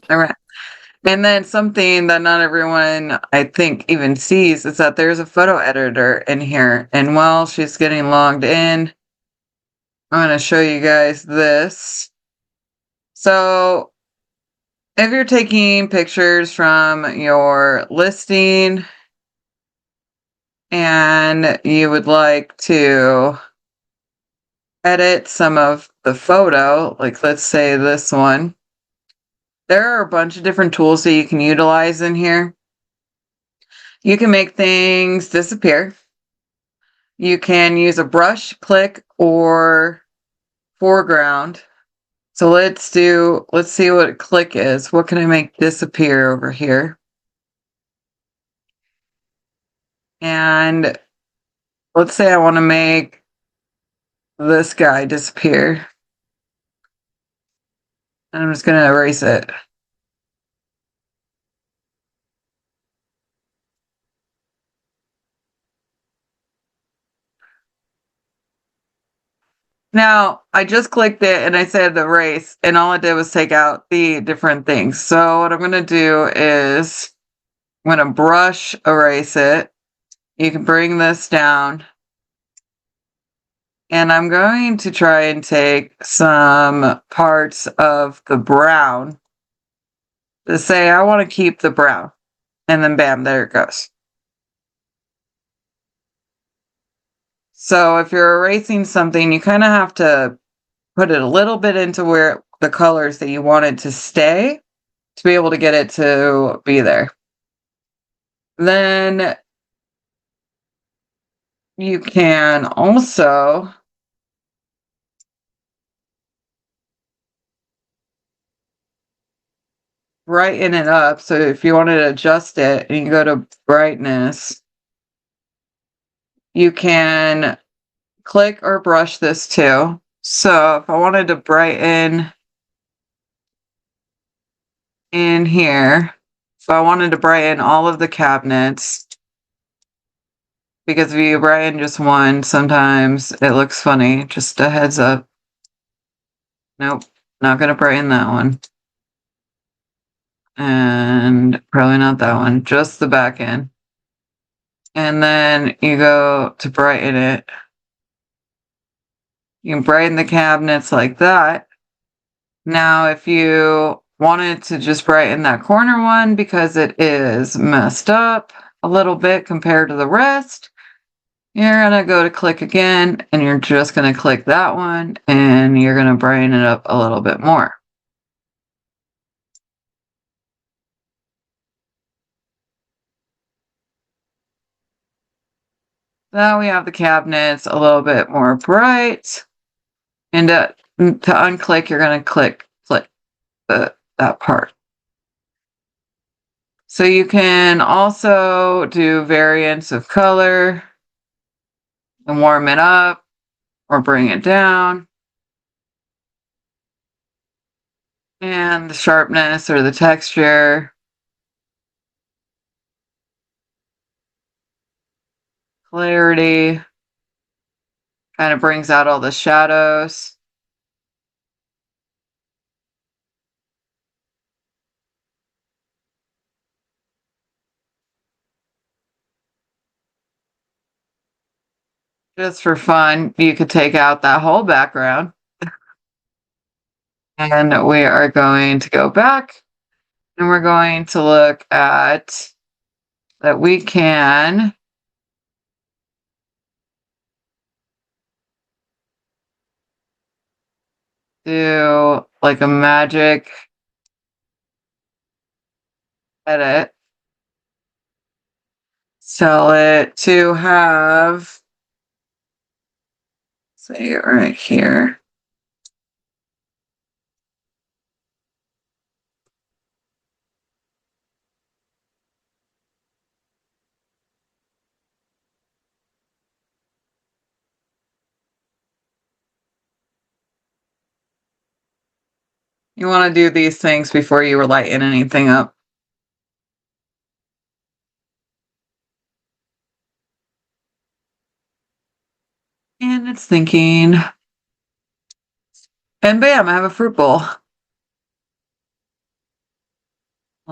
All right. And then something that not everyone, I think, even sees is that there's a photo editor in here. And while she's getting logged in, I'm going to show you guys this. So if you're taking pictures from your listing and you would like to edit some of the photo, like let's say this one, there are a bunch of different tools that you can utilize in here. You can make things disappear. You can use a brush, click, or foreground. So let's see what click is. What can I make disappear over here? And let's say I want to make this guy disappear. And I'm just going to erase it. Now, I just clicked it and I said erase, and all it did was take out the different things. So what I'm going to do is I'm going to brush erase it. You can bring this down. And I'm going to try and take some parts of the brown to say I want to keep the brown. And then bam, there it goes. So if you're erasing something, you kind of have to put it a little bit into where the colors that you want it to stay to be able to get it to be there. Then you can also brighten it up. So if you wanted to adjust it and you go to brightness, you can click or brush this too. So if I wanted to brighten in here, if I wanted to brighten all of the cabinets, because if you brighten just one, sometimes it looks funny. Just a heads up. Nope, not going to brighten that one. And probably not that one, just the back end. And then you go to brighten it. You can brighten the cabinets like that. Now, if you wanted to just brighten that corner one because it is messed up a little bit compared to the rest, you're going to go to click again, and you're just going to click that one, and you're going to brighten it up a little bit more. Now we have the cabinets a little bit more bright. And to unclick, you're going to click that part. So you can also do variants of color and warm it up or bring it down. And the sharpness or the texture. Clarity. Kind of brings out all the shadows. Just for fun, you could take out that whole background. And we are going to go back and we're going to look at that we can do like a magic edit. Tell it to have, say it right here. You want to do these things before you lighten anything up. And it's thinking. And bam, I have a fruit bowl.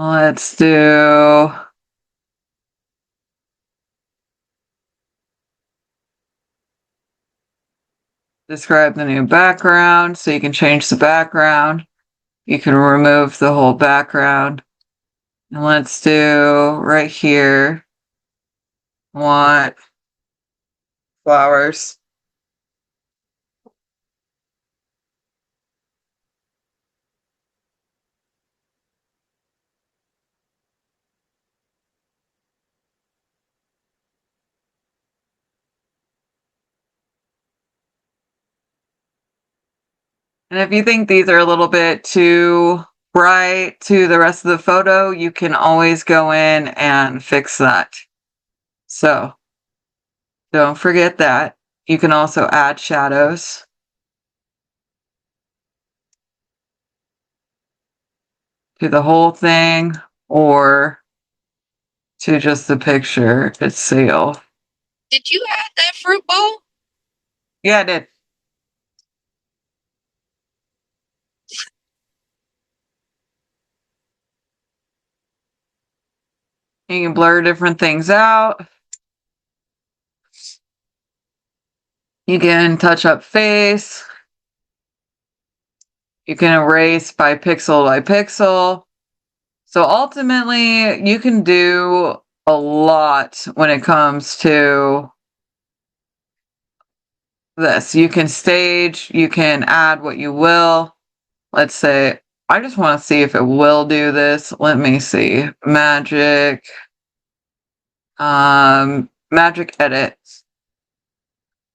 Let's do describe the new background. So you can change the background. You can remove the whole background. And let's do right here. Want flowers. And if you think these are a little bit too bright to the rest of the photo, you can always go in and fix that. So don't forget that. You can also add shadows to the whole thing or to just the picture itself. Did you add that fruit bowl? Yeah, I did. You can blur different things out. You can touch up face. You can erase by pixel. So ultimately, you can do a lot when it comes to this. You can stage, you can add what you will. Let's say, I just want to see if it will do this. Let me see. Magic edit.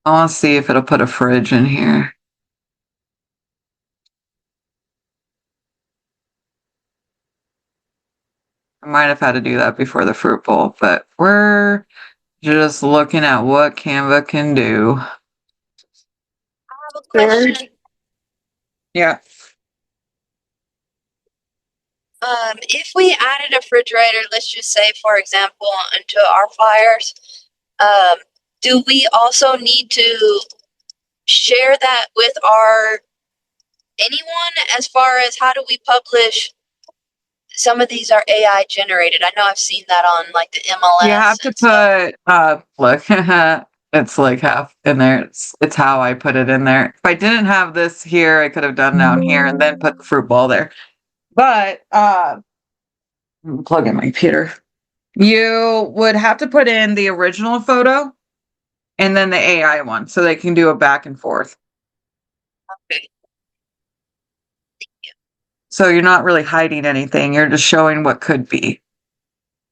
I want to see if it'll put a fridge in here. I might have had to do that before the fruit bowl, but we're just looking at what Canva can do. I have a question. Yeah. If we added a refrigerator, let's just say, for example, into our flyers, do we also need to share that with our anyone as far as how do we publish? Some of these are AI generated. I know I've seen that on like the MLS You have to and stuff. put look, it's like half in there. It's how I put it in there. If I didn't have this here, I could have done down here and then put the fruit ball there. But plug in my computer. You would have to put in the original photo and then the AI one so they can do a back and forth. Okay. So you're not really hiding anything. You're just showing what could be.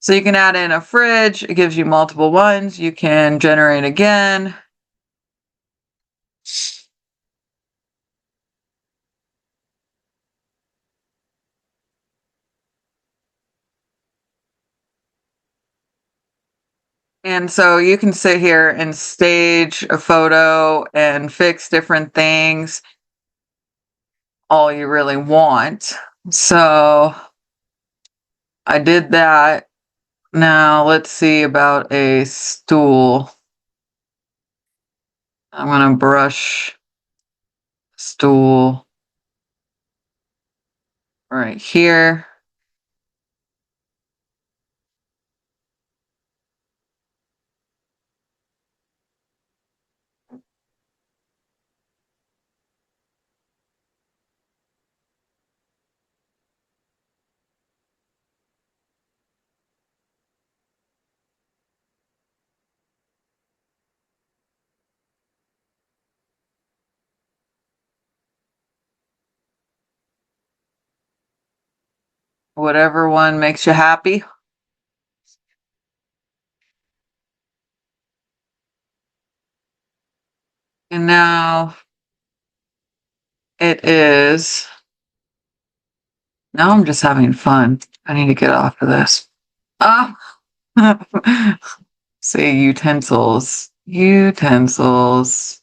So you can add in a fridge. It gives you multiple ones. You can generate again. And so you can sit here and stage a photo and fix different things all you really want. So I did that. Now let's see about a stool. I'm going to brush stool right here. Whatever one makes you happy. And now it is. Now I'm just having fun. I need to get off of this. Ah, say utensils. Utensils.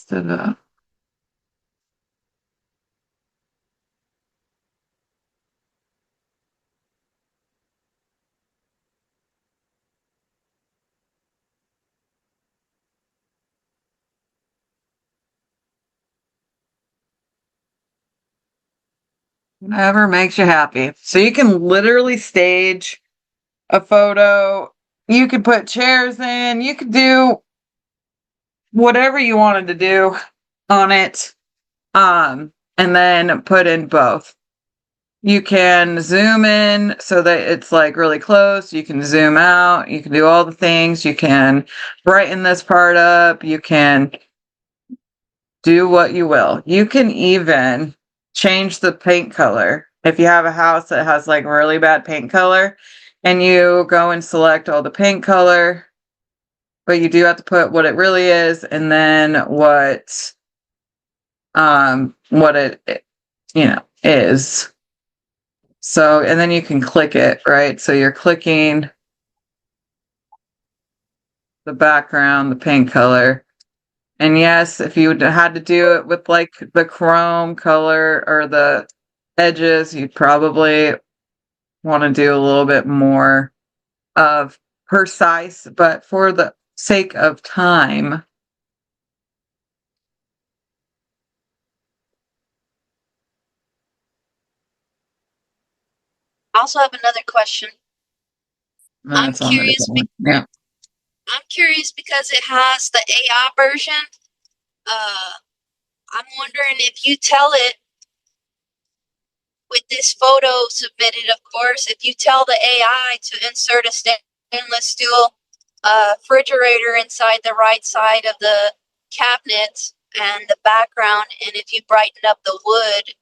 Instead of Whatever makes you happy. So you can literally stage a photo. You could put chairs in. You could do whatever you wanted to do on it. And then put in both. You can zoom in so that it's like really close. You can zoom out. You can do all the things. You can brighten this part up. You can do what you will. You can even change the paint color. If you have a house that has like really bad paint color and you go and select all the paint color, but you do have to put what it really is and then what it is. So, and then you can click it, right? So you're clicking the background, the paint color. And yes, if you had to do it with like the chrome color or the edges, you'd probably want to do a little bit more of precise, but for the sake of time. I also have another question. I'm That's on a curious. different one. Yeah. I'm curious because it has the AI version. Uh, I'm wondering if you tell it with this photo submitted, of course, if you tell the AI to insert a stainless steel refrigerator inside the right side of the cabinet and the background, and if you brighten up the wood,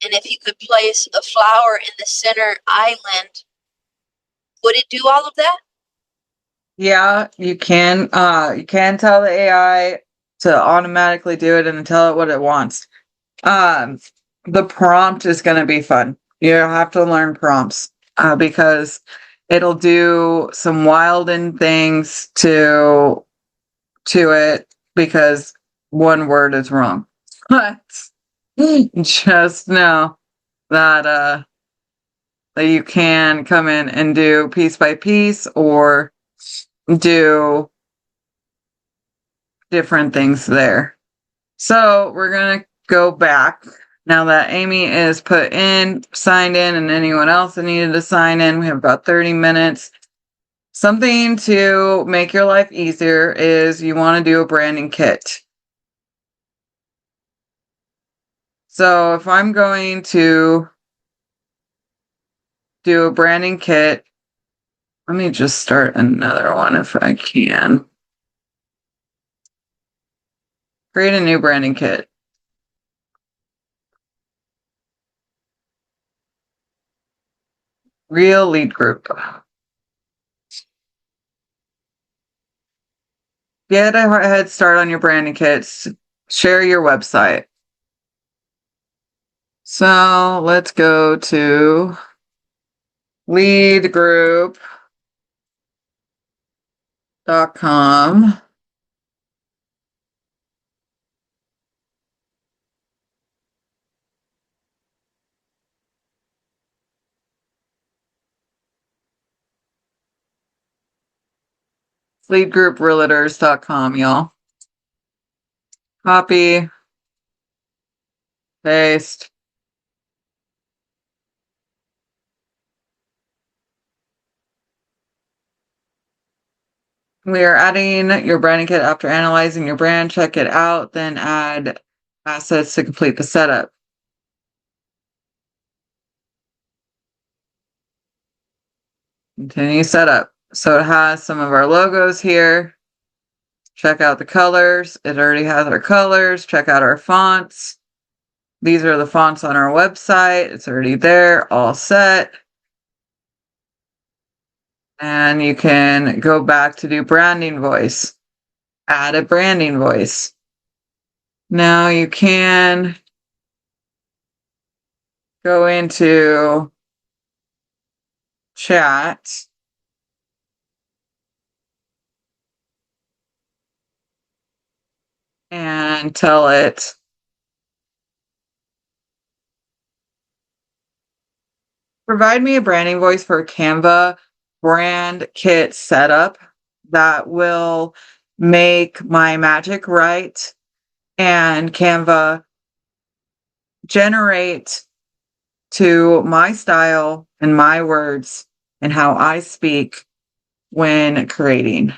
and if you could place a flower in the center island, would it do all of that? Yeah, you can tell the AI to automatically do it and tell it what it wants. Um, the prompt is going to be fun. You have to learn prompts because it'll do some wilding things to it because one word is wrong. But just know that you can come in and do piece by piece or do different things there. So we're going to go back now that Amy is signed in, and anyone else that needed to sign in. We have about 30 minutes. Something to make your life easier is you want to do a branding kit. So if I'm going to do a branding kit, let me just start another one if I can. Create a new branding kit. Real lead group. Get a head start on your branding kits. Share your website. So let's go to leadgroup.com. Leadgrouprealtors.com, y'all. Copy, paste. We are adding your branding kit after analyzing your brand. Check it out, then add assets to complete the setup. Continue setup. So it has some of our logos here. Check out the colors. It already has our colors. Check out our fonts. These are the fonts on our website. It's already there, all set. And you can go back to do branding voice. Add a branding voice. Now you can go into chat and tell it provide me a branding voice for Canva brand kit setup that will make my magic right and Canva generate to my style and my words and how I speak when creating.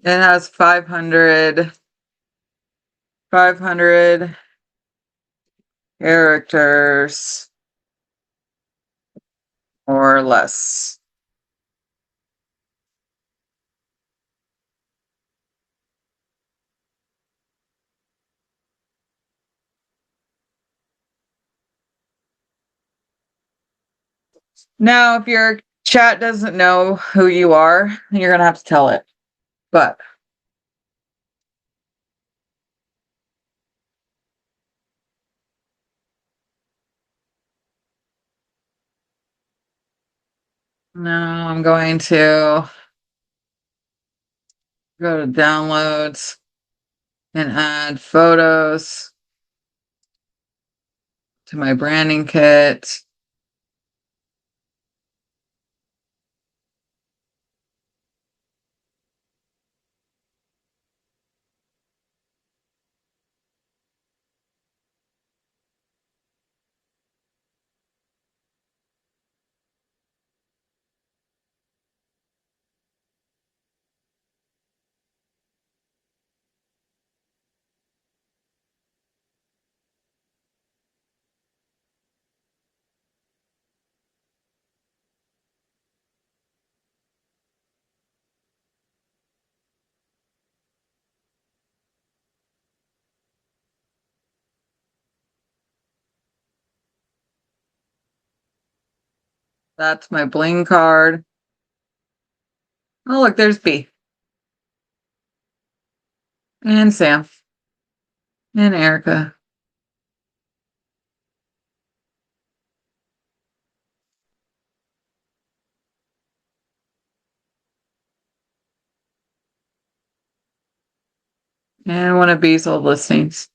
It has 500 characters or less. Now, if your chat doesn't know who you are, you're going to have to tell it. But now I'm going to go to downloads and add photos to my branding kit. That's my bling card. Oh, look, there's B. And Sam. And Erica. And one of B's old listings.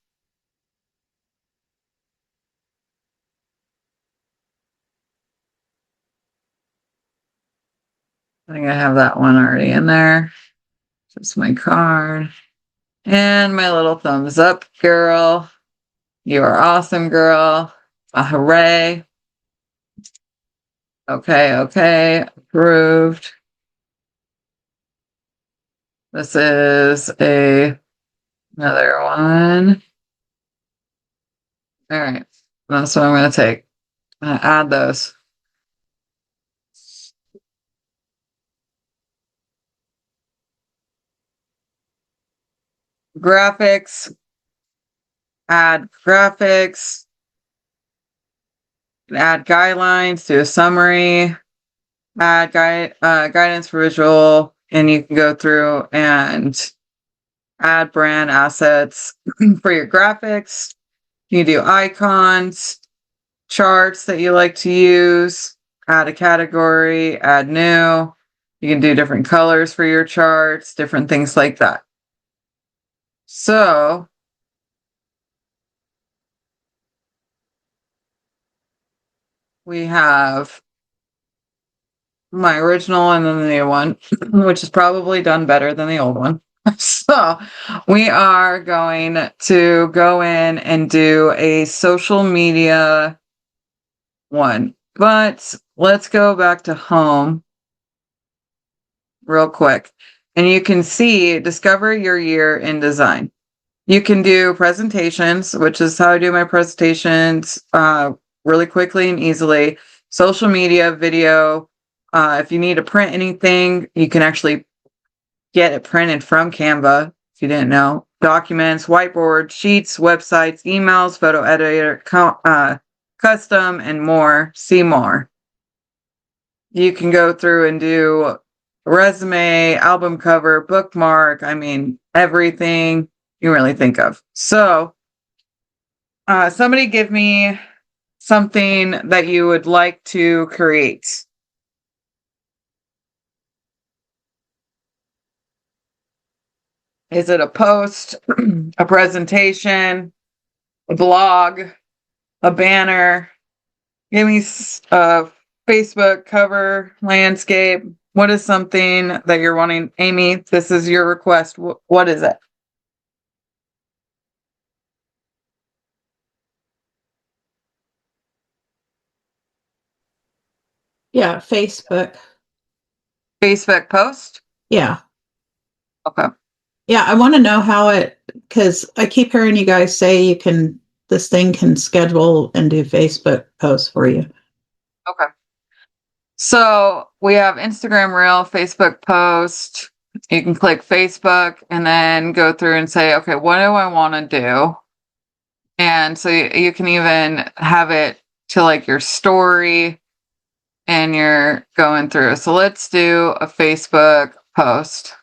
I think I have that one already in there. That's my card. And my little thumbs up, girl. You are awesome, girl. A hooray. Okay. Approved. This is another one. All right. That's what I'm going to take. I'm going to add those. Graphics. Add graphics. Add guidelines. Do a summary. Add guidance for visual. And you can go through and add brand assets for your graphics. You can do icons, charts that you like to use, add a category, add new. You can do different colors for your charts, different things like that. So we have my original and then the new one, which is probably done better than the old one. So we are going to go in and do a social media one. But let's go back to home real quick. And you can see, discover your year in design. You can do presentations, which is how I do my presentations really quickly and easily. Social media, video. If you need to print anything, you can actually get it printed from Canva, if you didn't know. Documents, whiteboard, sheets, websites, emails, photo editor, custom, and more. See more. You can go through and do resume, album cover, bookmark. I mean, everything you really think of. So, somebody give me something that you would like to create. Is it a post, a presentation, a blog, a banner? Give me a Facebook cover, landscape. What is something that you're wanting? Amy, this is your request. What is it? Yeah, Facebook. Facebook post? Yeah. Okay. Yeah, I want to know how because I keep hearing you guys say this thing can schedule and do Facebook posts for you. Okay. So we have Instagram Reel, Facebook post. You can click Facebook and then go through and say, okay, what do I want to do? And so you can even have it to like your story and you're going through. So let's do a Facebook post.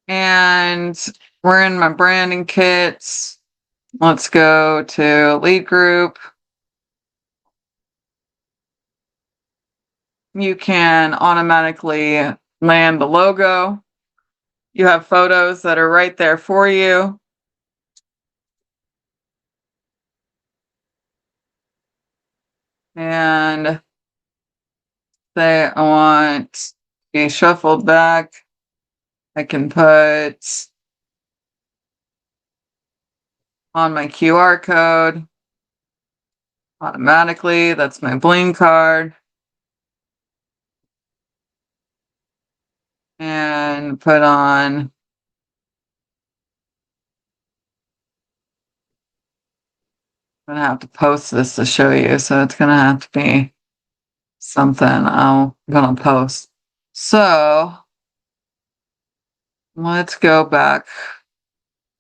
And we're in my branding kits. Let's go to lead group. You can automatically land the logo. You have photos that are right there for you. And say I want to be shuffled back. I can put on my QR code automatically. That's my bling card. And put on I'm gonna have to post this to show you, so it's gonna have to be something I'm gonna post. So let's go back.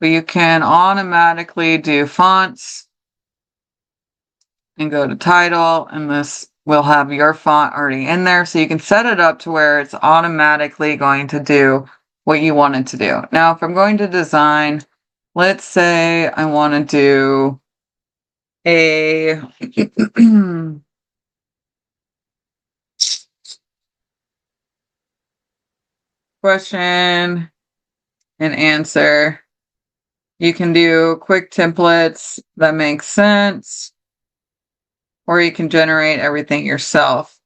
But you can automatically do fonts and go to title, and this will have your font already in there. So you can set it up to where it's automatically going to do what you want it to do. Now, if I'm going to design, let's say I want to do a question and answer. You can do quick templates that make sense, or you can generate everything yourself.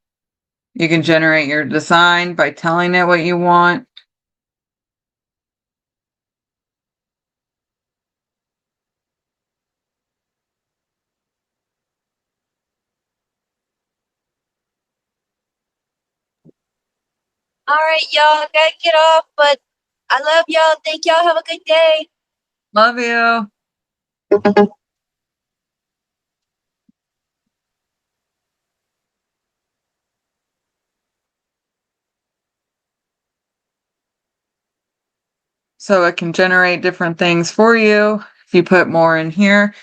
You can generate your design by telling it what you want. All right, y'all, gotta get off, but I love y'all. Thank y'all. Have a good day. Love you. So it can generate different things for you. If you put more in here,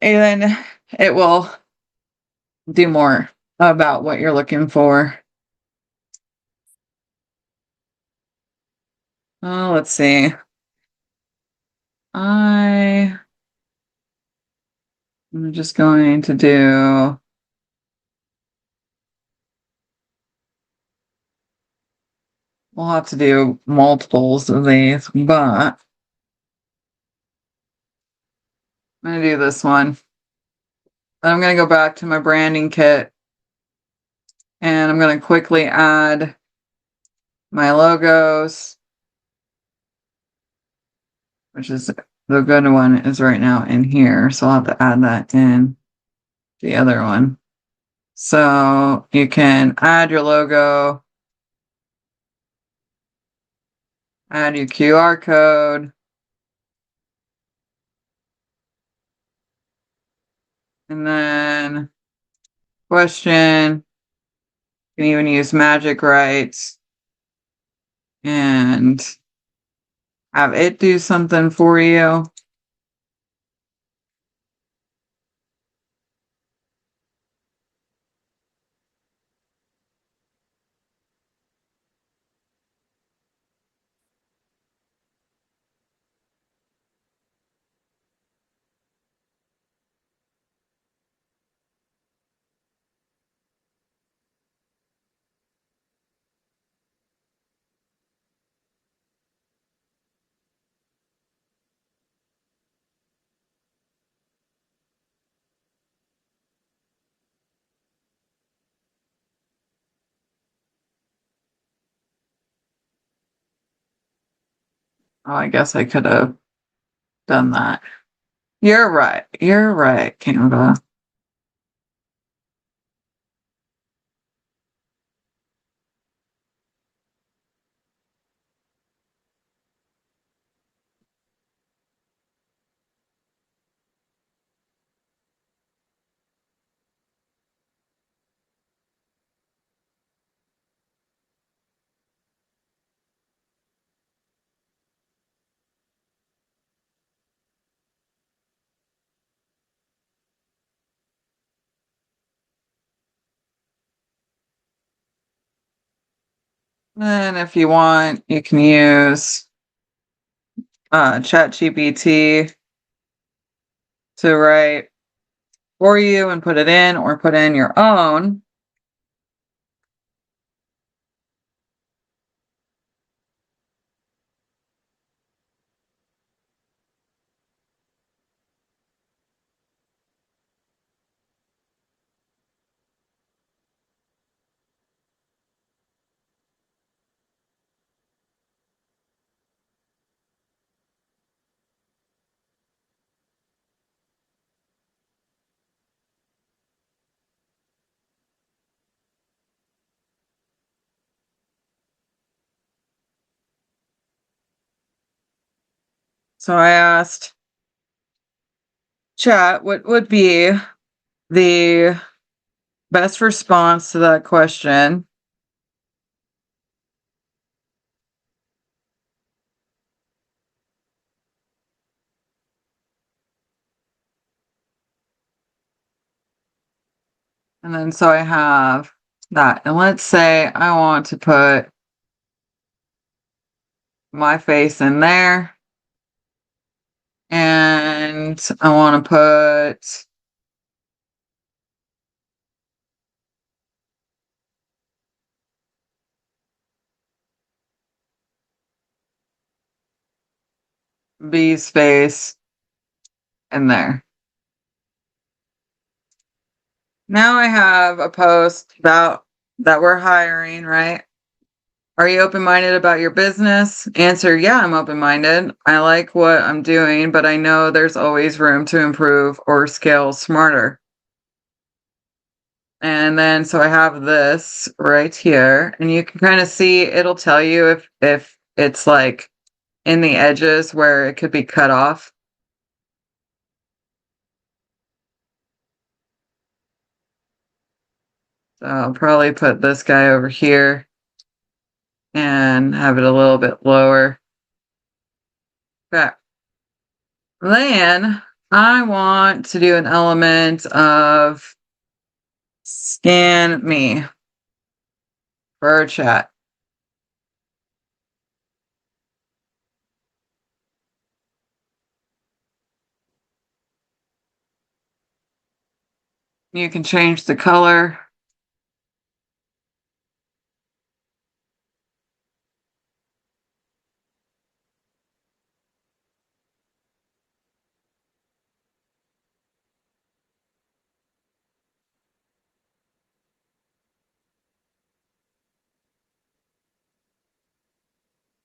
and then it will do more about what you're looking for. Oh, let's see. I'm just going to do. We'll have to do multiples of these, but I'm going to do this one. Then I'm going to go back to my branding kit and I'm going to quickly add my logos, which is the good one is right now in here. So I'll have to add that in the other one. So you can add your logo, add your QR code, and then question. You can even use magic rights and have it do something for you. Oh, I guess I could have done that. You're right. You're right, Canva. Then if you want, you can use ChatGPT to write for you and put it in, or put in your own. So I asked Chat what would be the best response to that question. And then so I have that. And let's say I want to put my face in there. And I want to put B's face in there. Now I have a post about that we're hiring, right? Are you open-minded about your business? Answer, yeah, I'm open-minded. I like what I'm doing, but I know there's always room to improve or scale smarter. And then so I have this right here, and you can kind of see it'll tell you if it's like in the edges where it could be cut off. So I'll probably put this guy over here and have it a little bit lower. Okay. Then I want to do an element of scan me for a chat. You can change the color.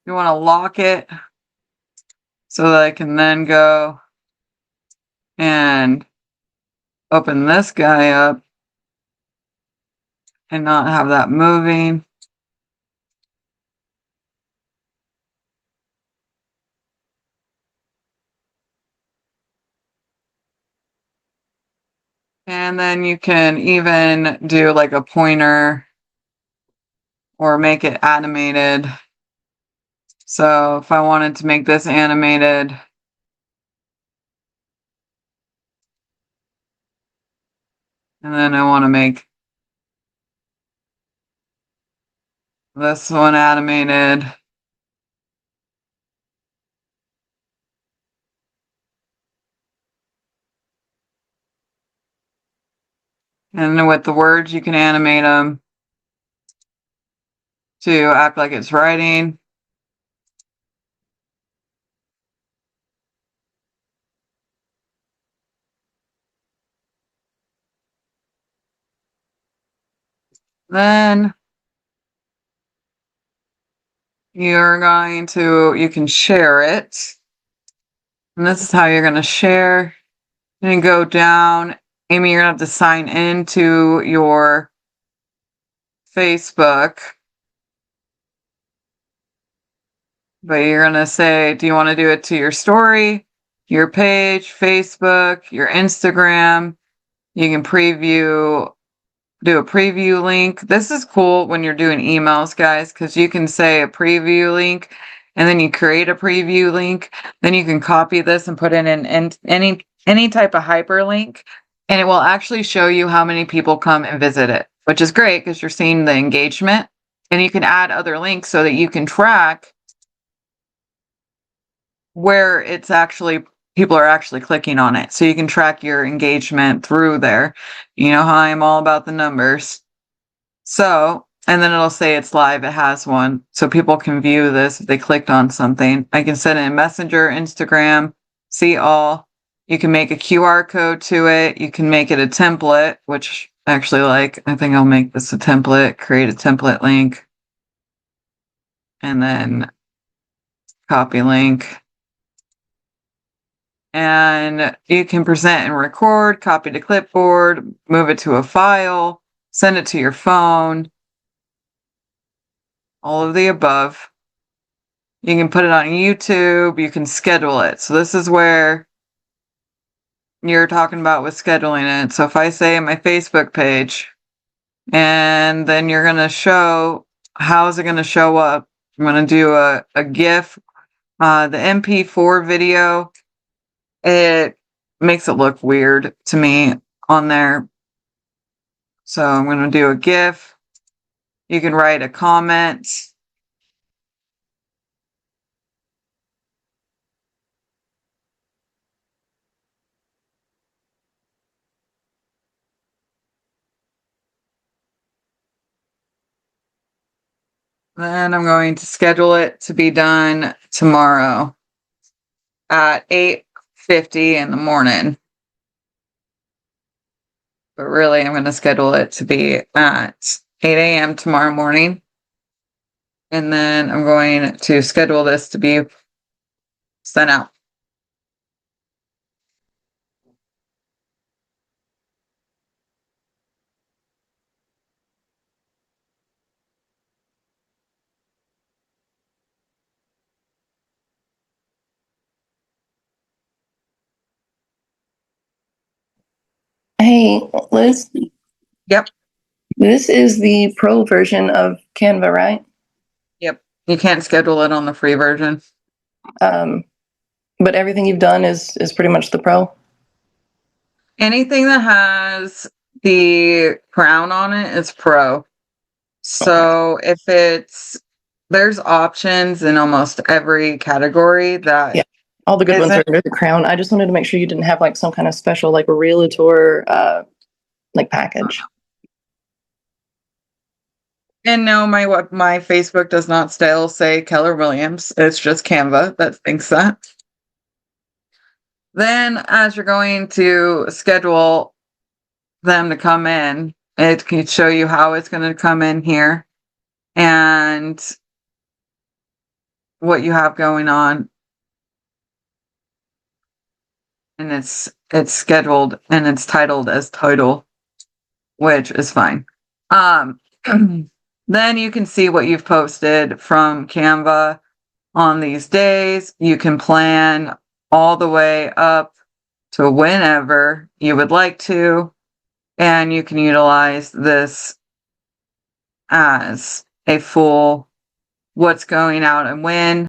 You want to lock it so that I can then go and open this guy up and not have that moving. And then you can even do like a pointer or make it animated. So if I wanted to make this animated, and then I want to make this one animated, and then with the words, you can animate them to act like it's writing. Then you can share it. And this is how you're going to share. And go down. Amy, you're going to have to sign into your Facebook. But you're going to say, do you want to do it to your story, your page, Facebook, your Instagram? You can do a preview link. This is cool when you're doing emails, guys, because you can say a preview link and then you create a preview link. Then you can copy this and put it in any type of hyperlink, and it will actually show you how many people come and visit it, which is great because you're seeing the engagement. And you can add other links so that you can track where it's actually people are actually clicking on it. So you can track your engagement through there. You know how I'm all about the numbers. So, and then it'll say it's live. It has one. So people can view this if they clicked on something. I can send it in Messenger, Instagram, see all. You can make a QR code to it. You can make it a template, which actually I think I'll make this a template, create a template link, and then copy link. And you can present and record, copy to clipboard, move it to a file, send it to your phone, all of the above. You can put it on YouTube, you can schedule it. So this is where you're talking about with scheduling it. So if I say my Facebook page, and then you're going to show, how is it going to show up? I'm going to do a GIF, the MP4 video. It makes it look weird to me on there. So I'm going to do a GIF. You can write a comment. Then I'm going to schedule it to be done tomorrow at 8:50 in the morning. But really, I'm going to schedule it to be at 8 a.m. tomorrow morning. And then I'm going to schedule this to be sent out. Hey, Liz, Yep. this is the pro version of Canva, right? Yep. You can't schedule it on the free version. But everything you've done is pretty much the pro. Anything that has the crown on it is pro. So if there's options in almost every category that Yeah. All the good ones are isn't. under the crown. I just wanted to make sure you didn't have like some kind of special like a Realtor like package. And no, my Facebook does not still say Keller Williams. It's just Canva that thinks that. Then as you're going to schedule them to come in, it can show you how it's going to come in here and what you have going on. And it's scheduled and it's titled as title, which is fine. Then you can see what you've posted from Canva on these days. You can plan all the way up to whenever you would like to, and you can utilize this as a full what's going out and when.